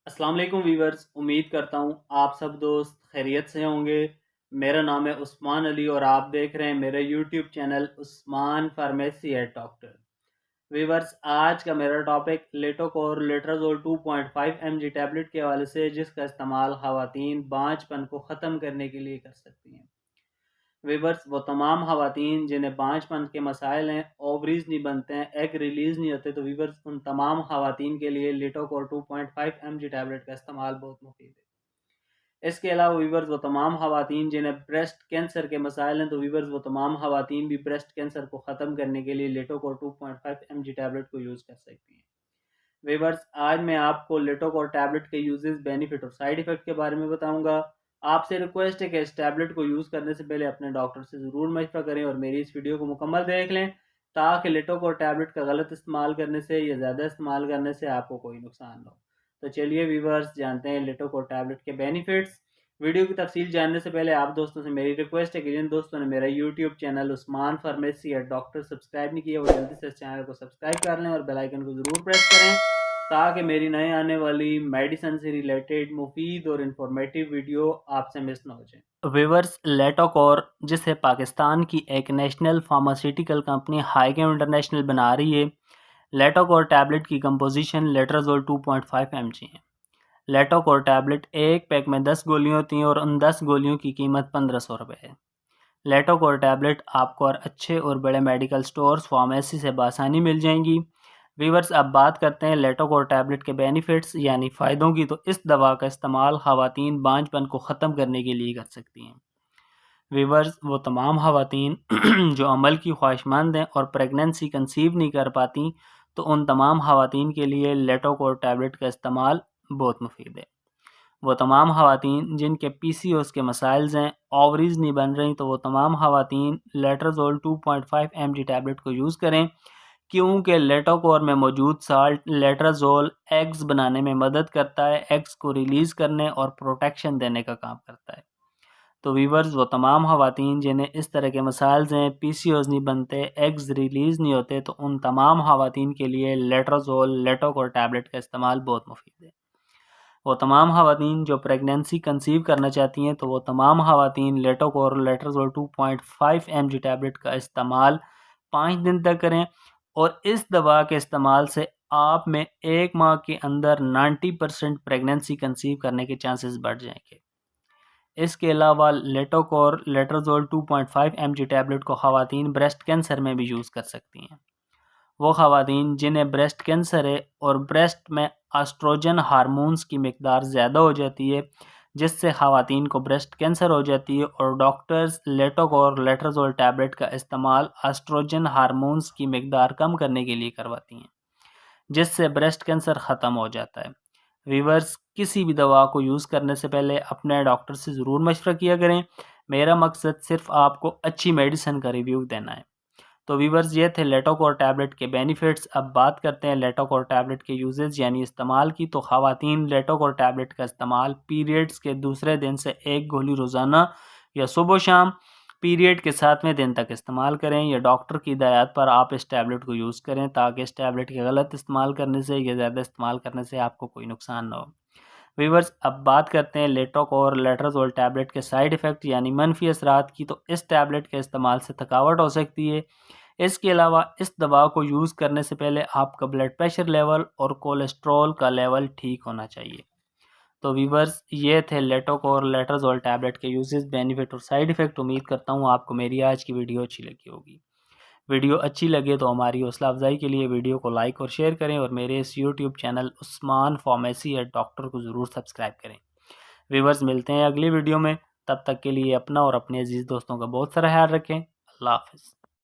السلام علیکم ویورز، امید کرتا ہوں آپ سب دوست خیریت سے ہوں گے۔ میرا نام ہے عثمان علی اور آپ دیکھ رہے ہیں میرا YouTube channel Usman pharmacy at doctor. Viewers, آج کا میرا topic Letocor letrozole 2.5 mg tablet کے حوالے سے، جس کا استعمال خواتین بانجھ پن کو ختم کرنے کے لیے کر سکتی ہیں۔ ویورز، وہ تمام خواتین جنہیں بانجھ پن کے مسائل ہیں، اووریز نہیں بنتے ہیں، ایگ ریلیز نہیں ہوتے، تو ویورز ان تمام خواتین کے لیے لیٹوکور 2.5 mg ٹیبلٹ کا استعمال بہت مفید ہے۔ اس کے علاوہ ویورز، وہ تمام خواتین جنہیں بریسٹ کینسر کے مسائل ہیں، تو ویورز وہ تمام خواتین بھی بریسٹ کینسر کو ختم کرنے کے لیے لیٹوکور 2.5 mg ٹیبلٹ کو یوز کر سکتی ہیں۔ ویورز، آج میں آپ کو لیٹوکور ٹیبلٹ کے یوزز، بینیفٹ اور سائیڈ ایفیکٹ کے بارے میں بتاؤں گا۔ آپ سے ریکویسٹ ہے کہ اس ٹیبلٹ کو یوز کرنے سے پہلے اپنے ڈاکٹر سے ضرور مشورہ کریں اور میری اس ویڈیو کو مکمل دیکھ لیں، تاکہ لیٹوکور ٹیبلٹ کا غلط استعمال کرنے سے یا زیادہ استعمال کرنے سے آپ کو کوئی نقصان نہ ہو۔ تو چلیے ویورز، جانتے ہیں لیٹوکور ٹیبلٹ کے بینیفٹس۔ ویڈیو کی تفصیل جاننے سے پہلے آپ دوستوں سے میری ریکویسٹ ہے کہ جن دوستوں نے میرا YouTube channel Usman pharmacy at doctor subscribe نہیں کیا، وہ جلدی سے اس چینل کو سبسکرائب کر لیں اور بیل آئیکن کو ضرور پریس کریں، تاکہ میری نئے آنے والی میڈیسن سے ریلیٹڈ مفید اور انفارمیٹیو ویڈیو آپ سے مس نہ ہو جائیں۔ ویورز، لیٹوکور، جسے پاکستان کی ایک نیشنل فارماسیوٹیکل کمپنی ہائیکم انٹرنیشنل بنا رہی ہے، لیٹوکور ٹیبلٹ کی کمپوزیشن لیٹرازول 2.5 mg ہے۔ لیٹوکور ٹیبلٹ ایک پیک میں 10 گولیاں ہوتی ہیں اور ان 10 گولیوں کی قیمت 1500 روپے ہے۔ لیٹوکور ٹیبلٹ آپ کو اور اچھے اور بڑے میڈیکل سٹورز، فارمیسی سے بآسانی مل جائیں گی۔ ویورز، اب بات کرتے ہیں لیٹوکور ٹیبلٹ کے بینیفٹس یعنی فائدوں کی، تو اس دوا کا استعمال خواتین بانجھ پن کو ختم کرنے کے لیے کر سکتی ہیں۔ ویورز، وہ تمام خواتین جو عمل کی خواہش مند ہیں اور پریگننسی کنسیو نہیں کر پاتی، تو ان تمام خواتین کے لیے لیٹوکور ٹیبلٹ کا استعمال بہت مفید ہے۔ وہ تمام خواتین جن کے پی سی اوز کے مسائل ہیں، اووریز نہیں بن رہی، تو وہ تمام خواتین لیٹرازول 2.5 mg ٹیبلٹ کو یوز کریں، کیونکہ لیٹوکور میں موجود سالٹ لیٹرازول ایگز بنانے میں مدد کرتا ہے، ایگز کو ریلیز کرنے اور پروٹیکشن دینے کا کام کرتا ہے۔ تو ویورز، وہ تمام خواتین جنہیں اس طرح کے مسائل ہیں، پی سی اوز نہیں بنتے، ایگز ریلیز نہیں ہوتے، تو ان تمام خواتین کے لیے لیٹرازول لیٹوکور ٹیبلٹ کا استعمال بہت مفید ہے۔ وہ تمام خواتین جو پریگننسی کنسیو کرنا چاہتی ہیں، تو وہ تمام خواتین لیٹوکور لیٹرازول 2.5 mg ٹیبلٹ کا استعمال 5 دن تک کریں، اور اس دوا کے استعمال سے آپ میں 1 ماہ کے اندر 90% پریگننسی کنسیو کرنے کے چانسز بڑھ جائیں گے۔ اس کے علاوہ لیٹوکور لیٹرازول 2.5 mg ٹیبلٹ کو خواتین بریسٹ کینسر میں بھی یوز کر سکتی ہیں۔ وہ خواتین جنہیں بریسٹ کینسر ہے اور بریسٹ میں اسٹروجن ہارمونز کی مقدار زیادہ ہو جاتی ہے، جس سے خواتین کو بریسٹ کینسر ہو جاتی ہے، اور ڈاکٹرز لیٹوکور لیٹرازول ٹیبلٹ کا استعمال اسٹروجن ہارمونز کی مقدار کم کرنے کے لیے کرواتی ہیں، جس سے بریسٹ کینسر ختم ہو جاتا ہے۔ ویورز، کسی بھی دوا کو یوز کرنے سے پہلے اپنے ڈاکٹر سے ضرور مشورہ کیا کریں۔ میرا مقصد صرف آپ کو اچھی میڈیسن کا ریویو دینا ہے۔ تو ویورز، یہ تھے لیٹوکور ٹیبلٹ کے بینیفٹس۔ اب بات کرتے ہیں لیٹوکور ٹیبلٹ کے یوزز یعنی استعمال کی۔ تو خواتین لیٹوکور ٹیبلٹ کا استعمال پیریڈز کے دوسرے دن سے 1 گولی روزانہ یا صبح و شام پیریڈ کے 7ویں دن تک استعمال کریں، یا ڈاکٹر کی ہدایات پر آپ اس ٹیبلٹ کو یوز کریں، تاکہ اس ٹیبلٹ کے غلط استعمال کرنے سے یا زیادہ استعمال کرنے سے آپ کو کوئی نقصان نہ ہو۔ ویورز، اب بات کرتے ہیں لیٹوکور لیٹرازول ٹیبلٹ کے سائیڈ ایفیکٹ یعنی منفی اثرات کی۔ تو اس ٹیبلٹ کے استعمال سے تھکاوٹ ہو سکتی ہے۔ اس کے علاوہ اس دوا کو یوز کرنے سے پہلے آپ کا بلڈ پریشر لیول اور کولیسٹرول کا لیول ٹھیک ہونا چاہیے۔ تو ویورز، یہ تھے لیٹوکور لیٹرازول ٹیبلٹ کے یوزز، بینیفٹ اور سائیڈ ایفیکٹ۔ امید کرتا ہوں آپ کو میری آج کی ویڈیو اچھی لگی ہوگی۔ ویڈیو اچھی لگے تو ہماری حوصلہ افزائی کے لیے ویڈیو کو لائک اور شیئر کریں، اور میرے اس YouTube channel Usman pharmacy at doctor کو ضرور سبسکرائب کریں۔ ویورز، ملتے ہیں اگلی ویڈیو میں، تب تک کے لیے اپنا اور اپنے عزیز دوستوں کا بہت سارا خیال رکھیں۔ اللہ حافظ۔